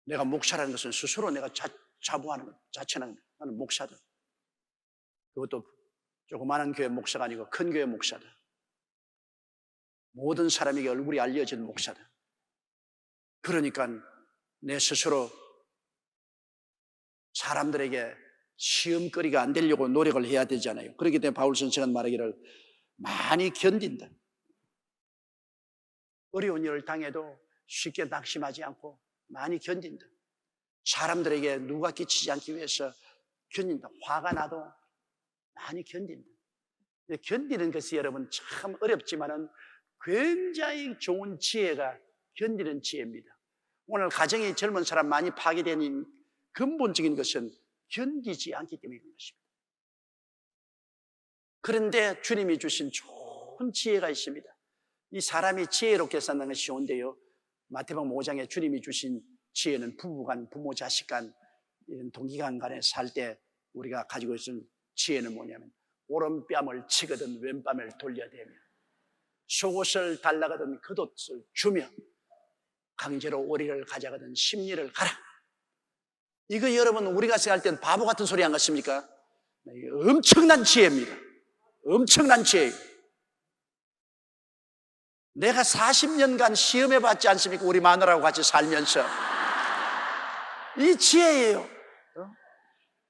내가 목사라는 것은 스스로 내가 자부하는 것, 자천하는 것. 나는 목사다. 그것도 조그마한 교회 목사가 아니고 큰 교회 목사다. 모든 사람에게 얼굴이 알려진 목사다. 그러니까 내 스스로 사람들에게 시험거리가 안 되려고 노력을 해야 되잖아요. 그렇기 때문에 바울 선생은 말하기를 많이 견딘다. 어려운 일을 당해도 쉽게 낙심하지 않고 많이 견딘다. 사람들에게 누가 끼치지 않기 위해서 견딘다. 화가 나도 많이 견딘다. 견디는 것이 여러분 참 어렵지만은 굉장히 좋은 지혜가 견디는 지혜입니다. 오늘 가정이 젊은 사람 많이 파괴되는 근본적인 것은 견디지 않기 때문인 것입니다. 그런데 주님이 주신 좋은 지혜가 있습니다. 이 사람이 지혜롭게 사는 것이 쉬운데요, 마태복음 5장에 주님이 주신 지혜는 부부간, 부모 자식 간, 이런 동기간 간에 살 때 우리가 가지고 있는 지혜는 뭐냐면 오른뺨을 치거든 왼뺨을 돌려대며 속옷을 달라거든 겉옷을 주며 강제로 오리를 가져가든 심리를 가라. 이거 여러분 우리가 생각할 땐 바보 같은 소리 안 같습니까? 엄청난 지혜입니다. 엄청난 지혜예요. 내가 40년간 시험해봤지 않습니까? 우리 마누라하고 같이 살면서. 이 지혜예요.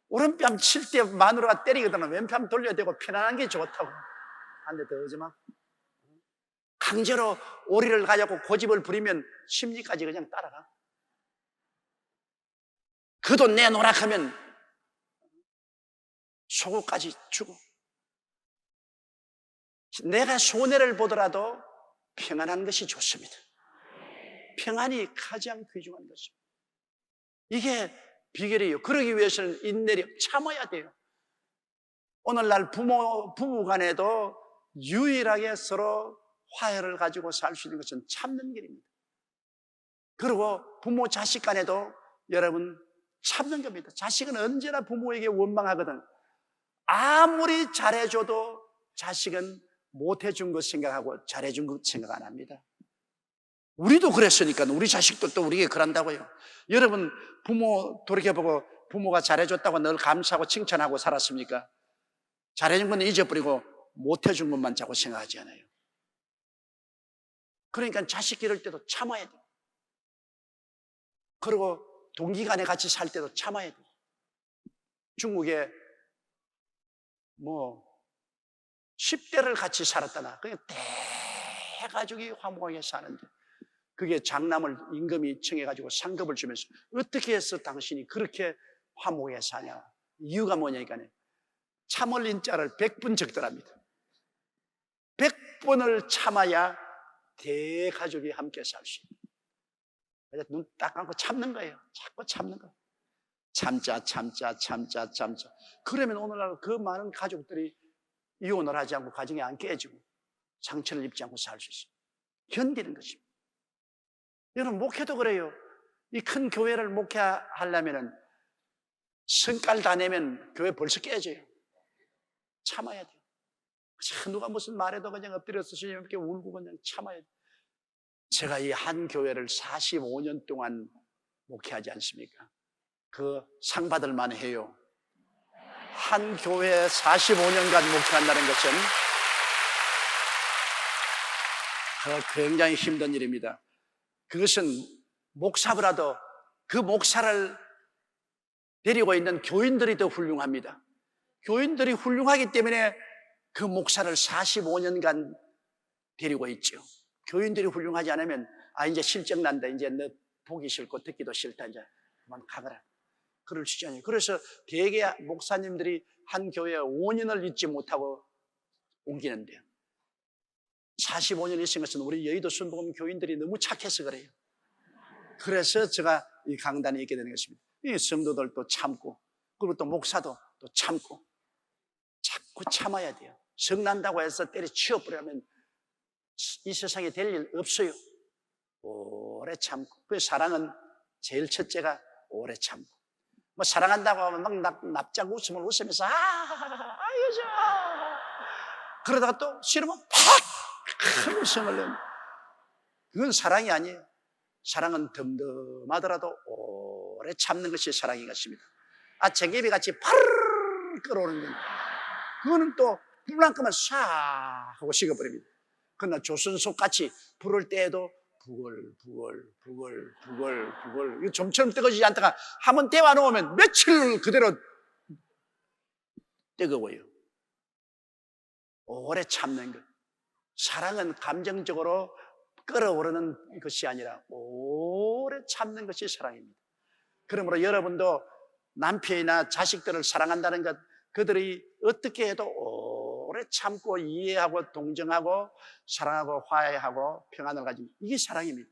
오른뺨 칠 때 마누라가 때리거든 왼뺨 돌려대고 편안한 게 좋다고. 한 대 더 오지 마. 강제로 오리를 가져고 고집을 부리면 심리까지 그냥 따라가. 그 돈 내놓으라 하면 속옷까지 주고. 내가 손해를 보더라도 평안한 것이 좋습니다. 평안이 가장 귀중한 것입니다. 이게 비결이에요. 그러기 위해서는 인내력, 참아야 돼요. 오늘날 부부 간에도 유일하게 서로 화해를 가지고 살 수 있는 것은 참는 길입니다. 그리고 부모 자식 간에도 여러분 참는 겁니다. 자식은 언제나 부모에게 원망하거든. 아무리 잘해줘도 자식은 못해준 것 생각하고 잘해준 것 생각 안 합니다. 우리도 그랬으니까 우리 자식도 또 우리에게 그런다고요. 여러분 부모 돌이켜보고 부모가 잘해줬다고 늘 감사하고 칭찬하고 살았습니까? 잘해준 건 잊어버리고 못해준 것만 자꾸 생각하지 않아요. 그러니까 자식 기를 때도 참아야 돼요. 그리고 동기간에 같이 살 때도 참아야 돼요. 중국에 10대를 같이 살았다나 그냥 대가족이 화목하게 사는데 그게 장남을 임금이 청해가지고 상급을 주면서 어떻게 해서 당신이 그렇게 화목하게 사냐. 이유가 뭐냐니까 참을 인자를 100번 적더랍니다. 100번을 참아야 대가족이 함께 살 수 있어요. 그래서 눈 딱 감고 참는 거예요. 자꾸 참는 거예요. 참자. 그러면 오늘날 그 많은 가족들이 이혼을 하지 않고 가정이 안 깨지고 상처를 입지 않고 살 수 있어요. 견디는 것입니다. 여러분 목회도 그래요. 이 큰 교회를 목회하려면 성깔 다 내면 교회 벌써 깨져요. 참아야 돼요. 누가 무슨 말해도 그냥 엎드려서 이렇게 울고 그냥 참아야 돼요. 제가 이 한 교회를 45년 동안 목회하지 않습니까? 그 상 받을 만해요. 한 교회에 45년간 목회한다는 것은 굉장히 힘든 일입니다. 그것은 목사보다도 그 목사를 데리고 있는 교인들이 더 훌륭합니다. 교인들이 훌륭하기 때문에 그 목사를 45년간 데리고 있죠. 교인들이 훌륭하지 않으면 이제 실적 난다. 이제 너 보기 싫고 듣기도 싫다. 이제 그만 가거라. 그럴 수 있잖아요. 그래서 대개 목사님들이 한 교회에 5년을 있지 못하고 옮기는데요. 45년 있은 것은 우리 여의도 순복음 교인들이 너무 착해서 그래요. 그래서 제가 이 강단에 있게 되는 것입니다. 이 성도들도 참고 그리고 또 목사도 또 참고 자꾸 참아야 돼요. 성난다고 해서 때려치워버리면 이 세상에 될 일 없어요. 오래 참고. 그 사랑은 제일 첫째가 오래 참고. 사랑한다고 하면 막 납작 웃음을 웃으면서 아유 좋아. 그러다가 또 싫으면 팍 큰 웃음을 내면 그건 사랑이 아니에요. 사랑은 덤덤하더라도 오래 참는 것이 사랑인 것입니다. 쟁개비 같이 파르르 끌어오는 건 그거는 또 불난까만 싹 하고 식어버립니다. 그러나 조선속같이 부를 때에도 부글 이거 좀처럼 뜨거워지지 않다가 한번 데워놓으면 며칠 그대로 뜨거워요. 오래 참는 것. 사랑은 감정적으로 끓어오르는 것이 아니라 오래 참는 것이 사랑입니다. 그러므로 여러분도 남편이나 자식들을 사랑한다는 것, 그들이 어떻게 해도 오래 참고 이해하고 동정하고 사랑하고 화해하고 평안을 가진 이게 사랑입니다.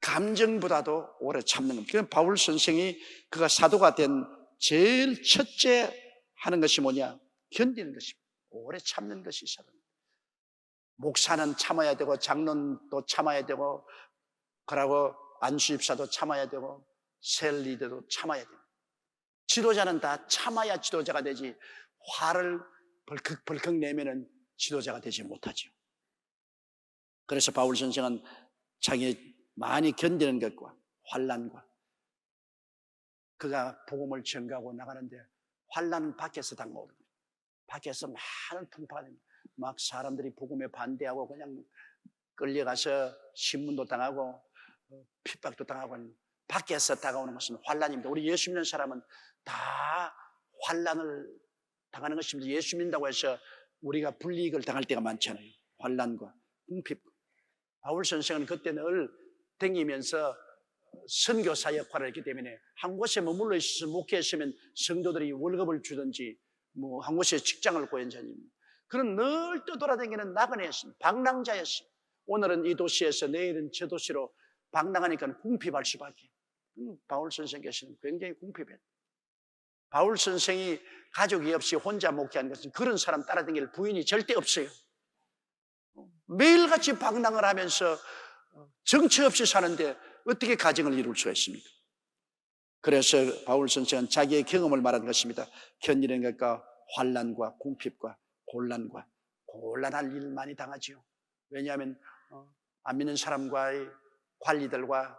감정보다도 오래 참는 겁니다. 그래서 바울 선생이 그가 사도가 된 제일 첫째 하는 것이 뭐냐? 견디는 것입니다. 오래 참는 것이 사랑입니다. 목사는 참아야 되고 장로도 참아야 되고 그러고 안수집사도 참아야 되고 셀 리더도 참아야 됩니다. 지도자는 다 참아야 지도자가 되지, 화를 벌컥벌컥 내면은 지도자가 되지 못하죠. 그래서 바울 선생은 자기 많이 견디는 것과 환난과, 그가 복음을 전가하고 나가는데 환난은 밖에서 당하거든요. 밖에서 많은 풍파가 됩니다. 막 사람들이 복음에 반대하고 그냥 끌려가서 신문도 당하고 핍박도 당하고, 밖에서 다가오는 것은 환난입니다. 우리 예수 믿는 사람은 다 환난을 당하는 것입니다. 예수 믿는다고 해서 우리가 불이익을 당할 때가 많잖아요. 환난과 궁핍. 바울 선생은 그때 늘 댕기면서 선교사 역할을 했기 때문에 한 곳에 머물러 있어서 목회했으면 성도들이 월급을 주든지 한 곳에 직장을 구했는지, 그는 늘 떠돌아다니는 나그네였습니다. 방랑자였어요. 오늘은 이 도시에서 내일은 저 도시로 방랑하니까 궁핍할 수밖에. 바울 선생께서는 굉장히 궁핍했어요. 바울 선생이 가족이 없이 혼자 목회한 것은 그런 사람 따라다닐 부인이 절대 없어요. 매일같이 방랑을 하면서 정처 없이 사는데 어떻게 가정을 이룰 수가 있습니까? 그래서 바울 선생은 자기의 경험을 말한 것입니다. 견디는 것과 환난과 궁핍과 곤란과 곤란할 일 많이 당하죠. 왜냐하면 안 믿는 사람과의 관리들과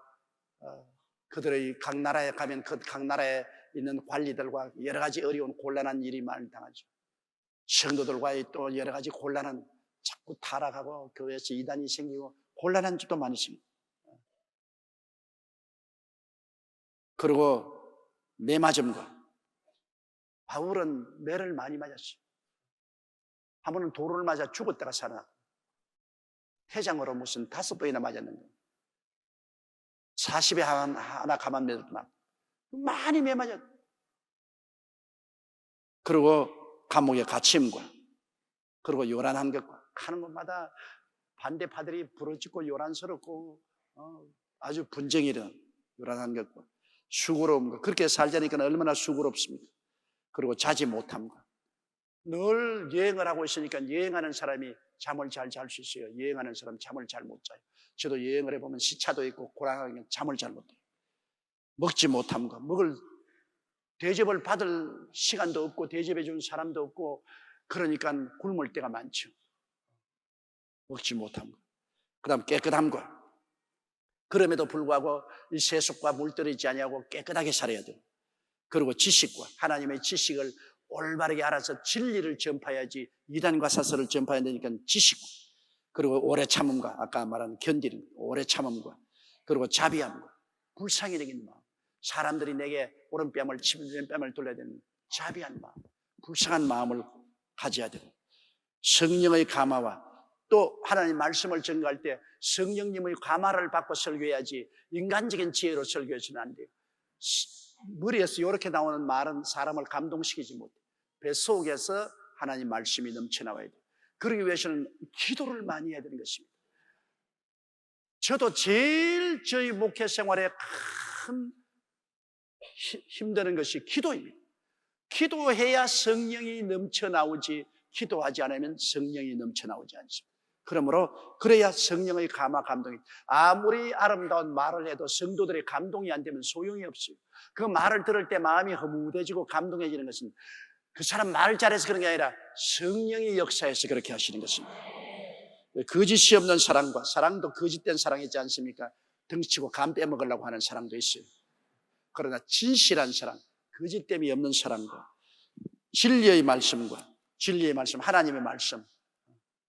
그들의 각 나라에 가면 그 각 나라에 있는 관리들과 여러 가지 어려운 곤란한 일이 많이 당하죠. 성도들과의 또 여러 가지 곤란한, 자꾸 타락하고 교회에서 이단이 생기고 곤란한 집도 많이 있습니다. 그리고 매 맞음과, 바울은 매를 많이 맞았어요. 한 번은 돌을 맞아 죽었다가 살아났고, 회장으로 무슨 5번이나 맞았는데 40에 하나 가만 매도 막 많이 매 맞았어요. 그리고 감옥의 갇힘과, 그리고 요란한 것과, 하는 것마다 반대파들이 부러지고 요란스럽고 아주 분쟁이 일어나는 요란한 것과 수고로움과, 그렇게 살자니까 얼마나 수고롭습니까? 그리고 자지 못함과, 늘 여행을 하고 있으니까 여행하는 사람이 잠을 잘 잘 수 있어요. 여행하는 사람 잠을 잘 못 자요. 저도 여행을 해보면 시차도 있고 고랑하면 잠을 잘 못 자요. 먹지 못함과, 먹을 대접을 받을 시간도 없고 대접해 준 사람도 없고, 그러니까 굶을 때가 많죠. 먹지 못함과, 그 다음 깨끗함과, 그럼에도 불구하고 이 세속과 물들이지 아니하고 깨끗하게 살아야 돼요. 그리고 지식과, 하나님의 지식을 올바르게 알아서 진리를 전파해야지 이단과 사설을 전파해야 되니까 지식, 그리고 오래 참음과, 아까 말한 견디는 오래 참음과, 그리고 자비함과, 불쌍히 여기는 마음, 사람들이 내게 오른뺨을 치면 왼뺨을 돌려야 되는 자비한 마음, 불쌍한 마음을 가져야 되고, 성령의 감화와, 또 하나님 말씀을 전가할 때 성령님의 감화를 받고 설교해야지 인간적인 지혜로 설교해서는 안 돼요. 머리에서 이렇게 나오는 말은 사람을 감동시키지 못해. 뱃속에서 하나님 말씀이 넘쳐나와야 돼요. 그러기 위해서는 기도를 많이 해야 되는 것입니다. 저도 제일 저희 목회 생활에 큰 힘드는 것이 기도입니다. 기도해야 성령이 넘쳐나오지, 기도하지 않으면 성령이 넘쳐나오지 않습니다. 그러므로 그래야 성령의 감화, 감동이, 아무리 아름다운 말을 해도 성도들의 감동이 안 되면 소용이 없어요. 그 말을 들을 때 마음이 허무해지고 감동해지는 것은 그 사람 말 잘해서 그런 게 아니라 성령의 역사에서 그렇게 하시는 것입니다. 거짓이 없는 사랑과, 사랑도 거짓된 사랑이지 않습니까? 덩치고 감 빼먹으려고 하는 사랑도 있어요. 그러나 진실한 사랑, 거짓됨이 없는 사랑과, 진리의 말씀과, 진리의 말씀, 하나님의 말씀,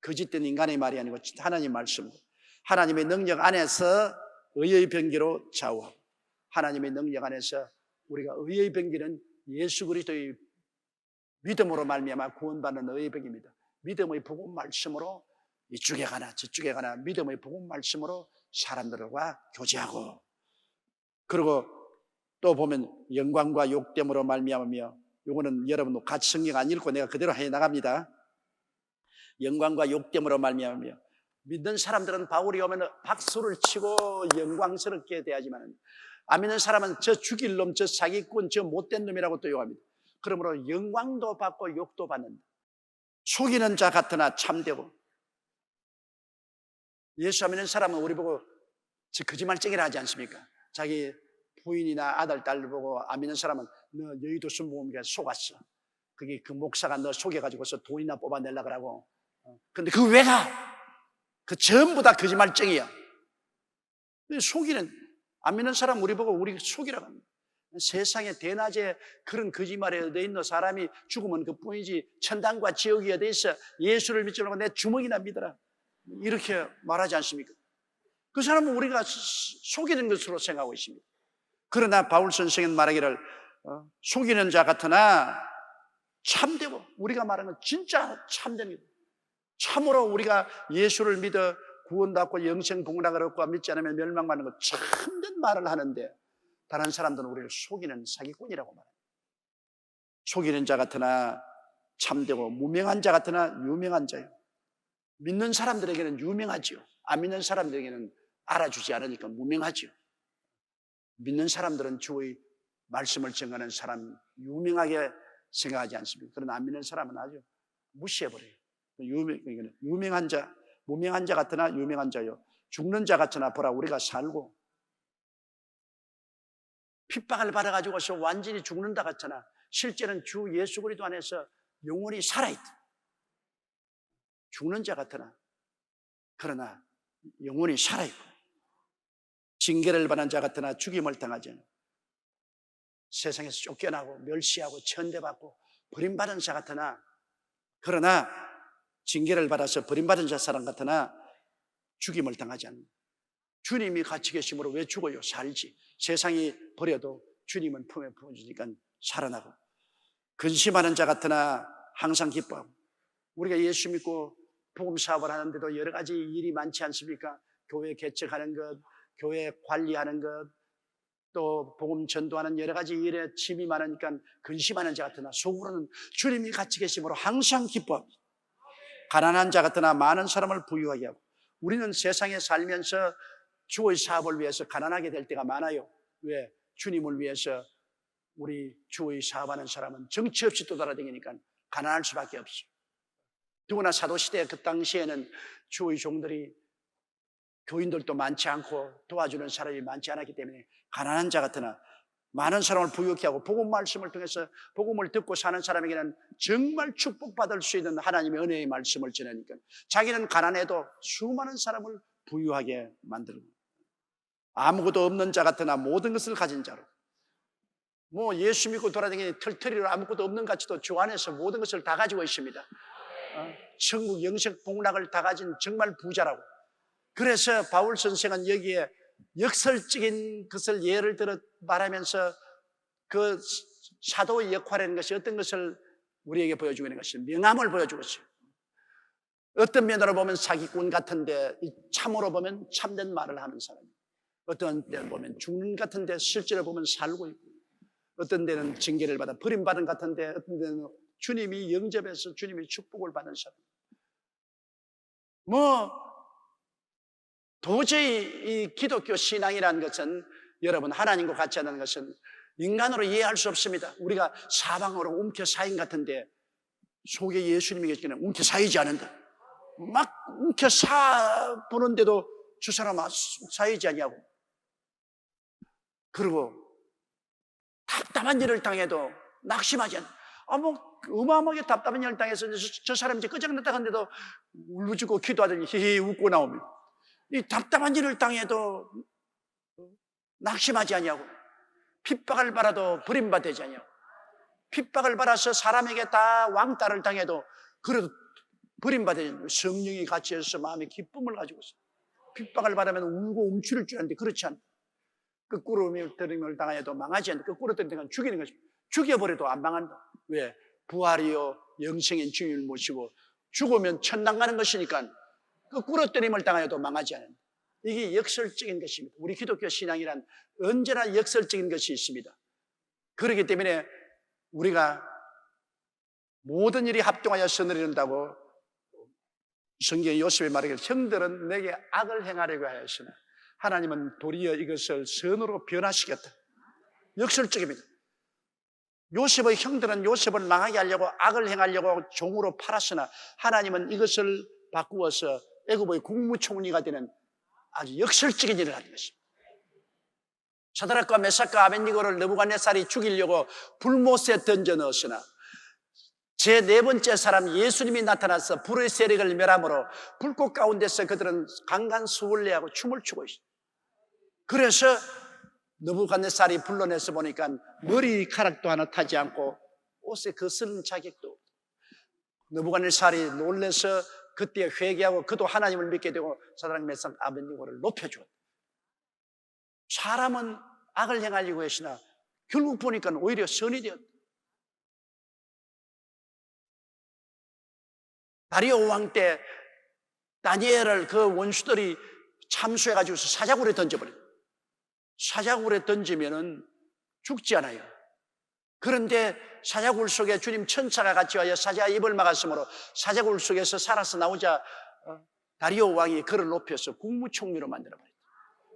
거짓된 인간의 말이 아니고 하나님의 말씀, 하나님의 능력 안에서 의의 병기로 좌우하고, 하나님의 능력 안에서 우리가 의의 병기는 예수 그리스도의 믿음으로 말미암아 구원받는 의의 병입니다. 믿음의 복음 말씀으로 이쪽에 가나 저쪽에 가나 믿음의 복음 말씀으로 사람들과 교제하고, 그리고 또 보면 영광과 욕됨으로 말미암으며, 이거는 여러분 같이 성경 안 읽고 내가 그대로 해 나갑니다. 영광과 욕됨으로 말미암으며, 믿는 사람들은 바울이 오면 박수를 치고 영광스럽게 대하지만, 안 믿는 사람은 저 죽일 놈, 저 사기꾼, 저 못된 놈이라고 또 욕합니다. 그러므로 영광도 받고 욕도 받는다. 속이는 자 같으나 참되고, 예수 안 믿는 사람은 우리 보고 저 거짓말쟁이라 하지 않습니까? 자기 부인이나 아들, 딸 보고 안 믿는 사람은 너 여의도 순복음교회 속았어. 그게 그 목사가 너 속여가지고서 돈이나 뽑아내려고 하고. 근데 그 왜 가? 그 전부 다 거짓말쟁이야. 속이는, 안 믿는 사람 우리 보고 우리 속이라고 합니다. 세상에 대낮에 그런 거짓말에 얻어 있는 사람이 죽으면 그뿐이지 천당과 지옥이 얻어 있어. 예수를 믿지 말고 내 주먹이나 믿어라. 이렇게 말하지 않습니까? 그 사람은 우리가 속이는 것으로 생각하고 있습니다. 그러나 바울 선생은 말하기를 속이는 자 같으나 참되고, 우리가 말하는 건 진짜 참되는 거예요. 참으로 우리가 예수를 믿어 구원받고 영생 복락을 얻고 믿지 않으면 멸망받는 것 참된 말을 하는데 다른 사람들은 우리를 속이는 사기꾼이라고 말합니다. 속이는 자 같으나 참되고 무명한 자 같으나 유명한 자요. 믿는 사람들에게는 유명하지요. 안 믿는 사람들에게는 알아주지 않으니까 무명하지요. 믿는 사람들은 주의 말씀을 전하는 사람 유명하게 생각하지 않습니다. 그러나 안 믿는 사람은 아주 무시해버려요. 유명한 자, 무명한 자 같으나 유명한 자요. 죽는 자 같으나 보라 우리가 살고 핍박을 받아가지고서 완전히 죽는다 같으나 실제는 주 예수 그리스도 안에서 영원히 살아있다. 죽는 자 같으나 그러나 영원히 살아있고, 징계를 받는 자 같으나 죽임을 당하지 않아. 세상에서 쫓겨나고 멸시하고 천대받고 버림받은 자 같으나 그러나 징계를 받아서 버림받은 자 사람 같으나 죽임을 당하지 않는다. 주님이 같이 계심으로 왜 죽어요? 살지. 세상이 버려도 주님은 품에 품어주니까 살아나고, 근심하는 자 같으나 항상 기뻐하고. 우리가 예수 믿고 복음 사업을 하는데도 여러 가지 일이 많지 않습니까? 교회 개척하는 것, 교회 관리하는 것, 또 복음 전도하는 여러 가지 일에 짐이 많으니까 근심하는 자 같으나 속으로는 주님이 같이 계심으로 항상 기뻐합니다. 가난한 자 같으나 많은 사람을 부유하게 하고. 우리는 세상에 살면서 주의 사업을 위해서 가난하게 될 때가 많아요. 왜? 주님을 위해서 우리 주의 사업하는 사람은 정치 없이 떠돌아다니니까 가난할 수밖에 없어요. 더구나 사도시대 그 당시에는 주의 종들이 교인들도 많지 않고 도와주는 사람이 많지 않았기 때문에 가난한 자 같으나 많은 사람을 부유케 하고, 복음 말씀을 통해서 복음을 듣고 사는 사람에게는 정말 축복받을 수 있는 하나님의 은혜의 말씀을 전하니까 자기는 가난해도 수많은 사람을 부유하게 만들고, 아무것도 없는 자 같으나 모든 것을 가진 자로. 뭐 예수 믿고 돌아다니는 털터리로 아무것도 없는 같이도 주 안에서 모든 것을 다 가지고 있습니다. 천국 영생 복락을 다 가진 정말 부자라고. 그래서 바울 선생은 여기에 역설적인 것을 예를 들어 말하면서 그 사도의 역할이라는 것이 어떤 것을 우리에게 보여주고 있는 것이 명함을 보여주고 있어요. 어떤 면으로 보면 사기꾼 같은데 참으로 보면 참된 말을 하는 사람이에요. 어떤 때는 보면 죽는 같은데 실제로 보면 살고 있고, 어떤 데는 징계를 받아 버림받은 같은데 어떤 데는 주님이 영접해서 주님의 축복을 받는 사람. 도저히 이 기독교 신앙이라는 것은, 여러분, 하나님과 같이 하는 것은 인간으로 이해할 수 없습니다. 우리가 사방으로 움켜사인 같은데 속에 예수님이 계시기는 움켜사이지 않는다. 막 움켜사 보는데도 저 사람 사이지 않냐고. 그리고 답답한 일을 당해도 낙심하지 않는다. 어마어마하게 답답한 일을 당해서 저 사람이 이제 끄적났다 하는데도 울부짖고 기도하더니 히히 웃고 나옵니다. 이 답답한 일을 당해도 낙심하지 않냐고. 핍박을 받아도 버림받지 않냐고. 핍박을 받아서 사람에게 다 왕따를 당해도 그래도 버림받지 않냐고. 성령이 같이 해서 마음에 기쁨을 가지고 있어요. 핍박을 받으면 울고 움츠릴 줄 알았는데 그렇지 않다. 거꾸로 들임을 당해도 망하지 않는다. 거꾸로 들임을 죽이는 것입니다. 죽여버려도 안 망한다. 왜? 부활이요 영생인 주님을 모시고 죽으면 천당 가는 것이니까 거꾸로 때림을 당하여도 망하지 않는다. 이게 역설적인 것입니다. 우리 기독교 신앙이란 언제나 역설적인 것이 있습니다. 그렇기 때문에 우리가 모든 일이 합동하여 선을 이룬다고 성경 요셉의 말하기를 형들은 내게 악을 행하려고 하였으나 하나님은 도리어 이것을 선으로 변화시켰다. 역설적입니다. 요셉의 형들은 요셉을 망하게 하려고 악을 행하려고 종으로 팔았으나 하나님은 이것을 바꾸어서 애굽의 국무총리가 되는 아주 역설적인 일을 하는 것입니다. 사드락과 메삭과 아벳니고를 느부갓네살이 죽이려고 불못에 던져 넣었으나 제 네 번째 사람 예수님이 나타나서 불의 세력을 멸함으로 불꽃 가운데서 그들은 강간수월래하고 춤을 추고 있어요. 그래서 느부갓네살이 불러내서 보니까 머리카락도 하나 타지 않고 옷에 거스른 자격도 없고, 느부갓네살이 놀라서 그때 회개하고 그도 하나님을 믿게 되고 사드락 메삭 아벳니고를 높여주었다. 사람은 악을 행하려고 했으나 결국 보니까 오히려 선이 되었다. 다리오 왕 때 다니엘을 그 원수들이 참수해가지고 사자굴에 던져버려요. 사자굴에 던지면은 죽지 않아요. 그런데 사자굴 속에 주님 천사가 같이 와서 사자 입을 막았으므로 사자굴 속에서 살아서 나오자 다리오 왕이 그를 높여서 국무총리로 만들어버렸다.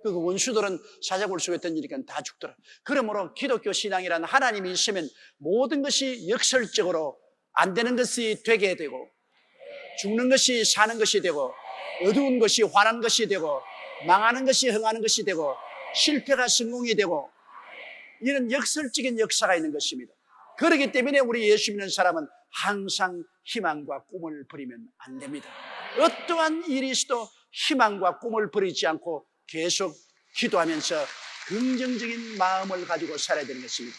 그 원수들은 사자굴 속에 던지니까 다 죽더라. 그러므로 기독교 신앙이란 하나님이 있으면 모든 것이 역설적으로 안 되는 것이 되게 되고, 죽는 것이 사는 것이 되고, 어두운 것이 환한 것이 되고, 망하는 것이 흥하는 것이 되고, 실패가 성공이 되고, 이런 역설적인 역사가 있는 것입니다. 그렇기 때문에 우리 예수 믿는 사람은 항상 희망과 꿈을 버리면 안 됩니다. 어떠한 일이 있어도 희망과 꿈을 버리지 않고 계속 기도하면서 긍정적인 마음을 가지고 살아야 되는 것입니다.